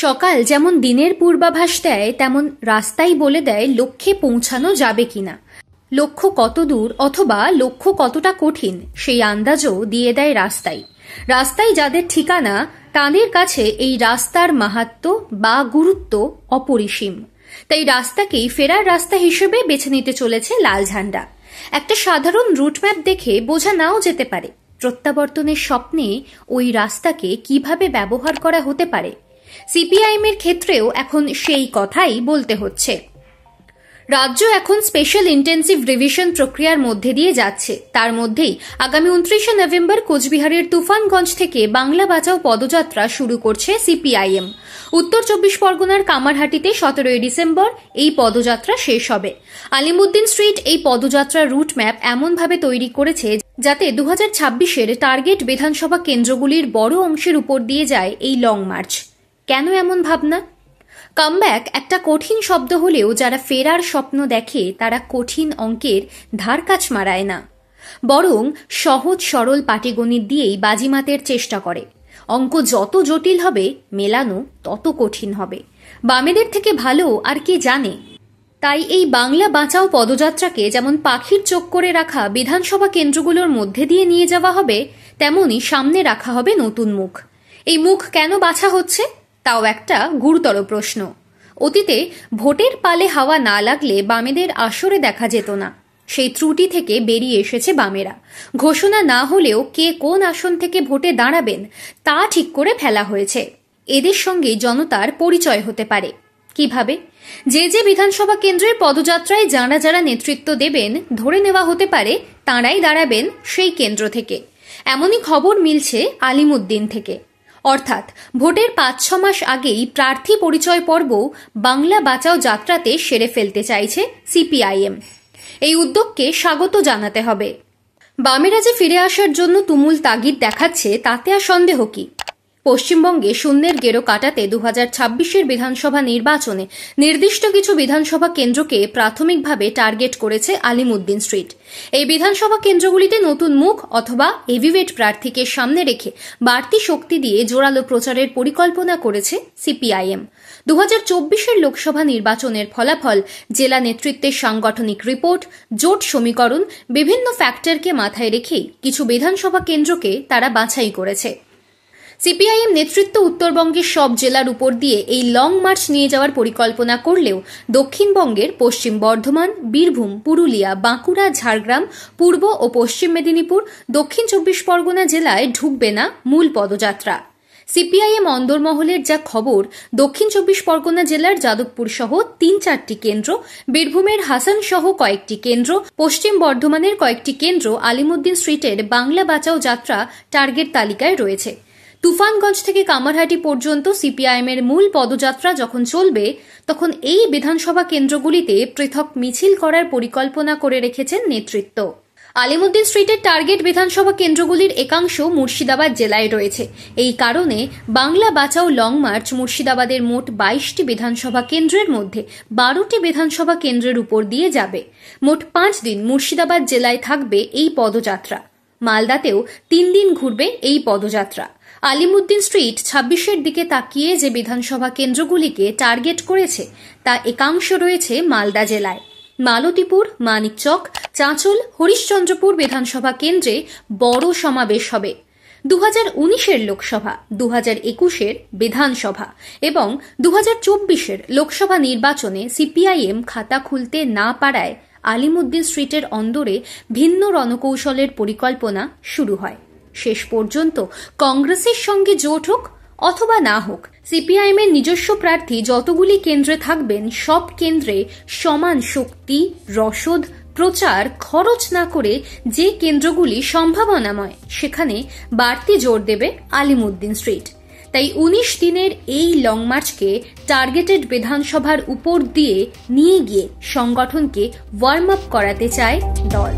সকাল যেমন দিনের পূর্বাভাস দেয়, তেমন রাস্তাই বলে দেয় লক্ষ্যে পৌঁছানো যাবে কিনা। লক্ষ্য কত দূর অথবা লক্ষ্য কতটা কঠিন সেই আন্দাজও দিয়ে দেয় রাস্তাই। রাস্তায় যাদের ঠিকানা তাদের কাছে এই রাস্তার মাহাত্ম্য বা গুরুত্ব অপরিসীম। তাই রাস্তাকেই ফেরার রাস্তা হিসেবে বেছে নিতে চলেছে লাল ঝান্ডা। একটা সাধারণ রুটম্যাপ দেখে বোঝা নাও যেতে পারে প্রত্যাবর্তনের স্বপ্নে ওই রাস্তাকে কিভাবে ব্যবহার করা হতে পারে। সিপিআইএম এর ক্ষেত্রেও এখন সেই কথাই বলতে হচ্ছে। রাজ্য এখন স্পেশাল ইন্টেন্সিভ রিভিশন প্রক্রিয়ার মধ্যে দিয়ে যাচ্ছে। তার মধ্যেই আগামী 29শে নভেম্বর কোচবিহারের তুফানগঞ্জ থেকে বাংলা বাঁচাও পদযাত্রা শুরু করছে সিপিআইএম। উত্তর 24 পরগনার কামারহাটিতে 17 ডিসেম্বর এই পদযাত্রা শেষ হবে। আলিমুদ্দিন স্ট্রিট এই পদযাত্রার রুট ম্যাপ এমনভাবে তৈরি করেছে যাতে 2026-এর টার্গেট বিধানসভা কেন্দ্রগুলির বড় অংশের উপর দিয়ে যায় এই লং মার্চ। কেন এমন ভাবনা? কামব্যাক একটা কঠিন শব্দ হলেও যারা ফেরার স্বপ্ন দেখে তারা কঠিন অঙ্কের ধারকাছ মারায় না, বরং সহজ সরল পাটিগণিত দিয়েই বাজিমাতের চেষ্টা করে। অঙ্ক যত জটিল হবে মেলানো তত কঠিন হবে। বামেদের থেকে ভালো আর কে জানে। তাই এই বাংলা বাঁচাও পদযাত্রাকে যেমন পাখির চোখ করে রাখা বিধানসভা কেন্দ্রগুলোর মধ্যে দিয়ে নিয়ে যাওয়া হবে, তেমনি সামনে রাখা হবে নতুন মুখ। এই মুখ কেন বাছা হচ্ছে তাও একটা গুরুতর প্রশ্ন। অতীতে ভোটের পালে হাওয়া না লাগলে বামেদের আসরে দেখা যেত না। সেই ত্রুটি থেকে বেরিয়ে এসেছে বামেরা। ঘোষণা না হলেও কে কোন আসন থেকে ভোটে দাঁড়াবেন তা ঠিক করে ফেলা হয়েছে। এদের সঙ্গে জনতার পরিচয় হতে পারে কিভাবে? যে বিধানসভা কেন্দ্রের পদযাত্রায় যাঁরা যারা নেতৃত্ব দেবেন ধরে নেওয়া হতে পারে তাঁরাই দাঁড়াবেন সেই কেন্দ্র থেকে। এমনই খবর মিলছে আলিমুদ্দিন থেকে। অর্থাৎ ভোটের 5-6 মাস আগেই প্রার্থী পরিচয় পর্ব বাংলা বাঁচাও যাত্রাতে সেরে ফেলতে চাইছে সিপিআইএম। এই উদ্যোগকে স্বাগত জানাতে হবে। বামেরা যে ফিরে আসার জন্য তুমুল তাগিদ দেখাচ্ছে তাতে আর সন্দেহ কি? পশ্চিমবঙ্গে শূন্যের গেরো কাটাতে 2026-এর বিধানসভা নির্বাচনে নির্দিষ্ট কিছু বিধানসভা কেন্দ্রকে প্রাথমিকভাবে টার্গেট করেছে আলিমুদ্দিন স্ট্রিট। এই বিধানসভা কেন্দ্রগুলিতে নতুন মুখ অথবা হেভিওয়েট প্রার্থীকে সামনে রেখে বাড়তি শক্তি দিয়ে জোরালো প্রচারের পরিকল্পনা করেছে সিপিআইএম। 2024-এর লোকসভা নির্বাচনের ফলাফল, জেলা নেতৃত্বের সাংগঠনিক রিপোর্ট, জোট সমীকরণ, বিভিন্ন ফ্যাক্টরকে মাথায় রেখেই কিছু বিধানসভা কেন্দ্রকে তারা বাছাই করেছে। সিপিআইএম নেতৃত্ব উত্তরবঙ্গের সব জেলার উপর দিয়ে এই লং মার্চ নিয়ে যাওয়ার পরিকল্পনা করলেও দক্ষিণবঙ্গের পশ্চিম বর্ধমান, বীরভূম, পুরুলিয়া, বাঁকুড়া, ঝাড়গ্রাম, পূর্ব ও পশ্চিম মেদিনীপুর, দক্ষিণ 24 পরগনা জেলায় ঢুকবে না মূল পদযাত্রা। সিপিআইএম অন্দরমহলের যা খবর, দক্ষিণ 24 পরগনা জেলার যাদবপুর সহ 3-4টি কেন্দ্র, বীরভূমের হাসান সহ কয়েকটি কেন্দ্র, পশ্চিম বর্ধমানের কয়েকটি কেন্দ্র আলিমুদ্দিন স্ট্রিটের বাংলা বাঁচাও যাত্রা টার্গেট তালিকায় রয়েছে। তুফানগঞ্জ থেকে কামারহাটি পর্যন্ত সিপিআইএমের মূল পদযাত্রা যখন চলবে তখন এই বিধানসভা কেন্দ্রগুলিতে পৃথক মিছিল করার পরিকল্পনা করে রেখেছেন নেতৃত্ব। আলিমুদ্দিন স্ট্রিটের টার্গেট বিধানসভা কেন্দ্রগুলির একাংশ মুর্শিদাবাদ জেলায় রয়েছে। এই কারণে বাংলা বাঁচাও লং মার্চ মুর্শিদাবাদের মোট 22টি বিধানসভা কেন্দ্রের মধ্যে 12টি বিধানসভা কেন্দ্রের উপর দিয়ে যাবে। মোট 5 দিন মুর্শিদাবাদ জেলায় থাকবে এই পদযাত্রা। মালদাতেও 3 দিন ঘুরবে এই পদযাত্রা। আলিমুদ্দিন স্ট্রিট 26-এর দিকে তাকিয়ে যে বিধানসভা কেন্দ্রগুলিকে টার্গেট করেছে তা একাংশ রয়েছে মালদা জেলায়। মালতীপুর, মানিকচক, চাঁচল, হরিশ্চন্দ্রপুর বিধানসভা কেন্দ্রে বড় সমাবেশ হবে। 2019-এর লোকসভা, 2021-এর বিধানসভা এবং 2024-এর লোকসভা নির্বাচনে সিপিআইএম খাতা খুলতে না পারায় আলিমুদ্দিন স্ট্রিটের অন্দরে ভিন্ন রণকৌশলের পরিকল্পনা শুরু হয়। শেষ পর্যন্ত কংগ্রেসের সঙ্গে জোট হোক অথবা না হোক, সিপিআইএমের নিজস্ব প্রার্থী যতগুলি কেন্দ্রে থাকবেন সব কেন্দ্রে সমান শক্তি, রসদ, প্রচার খরচ না করে যে কেন্দ্রগুলি সম্ভাবনাময় সেখানে বাড়তি জোর দেবে আলিমুদ্দিন স্ট্রিট। তাই 19 দিনের এই লং মার্চকে টার্গেটেড বিধানসভার উপর দিয়ে নিয়ে গিয়ে সংগঠনকে ওয়ার্ম আপ করাতে চায় দল।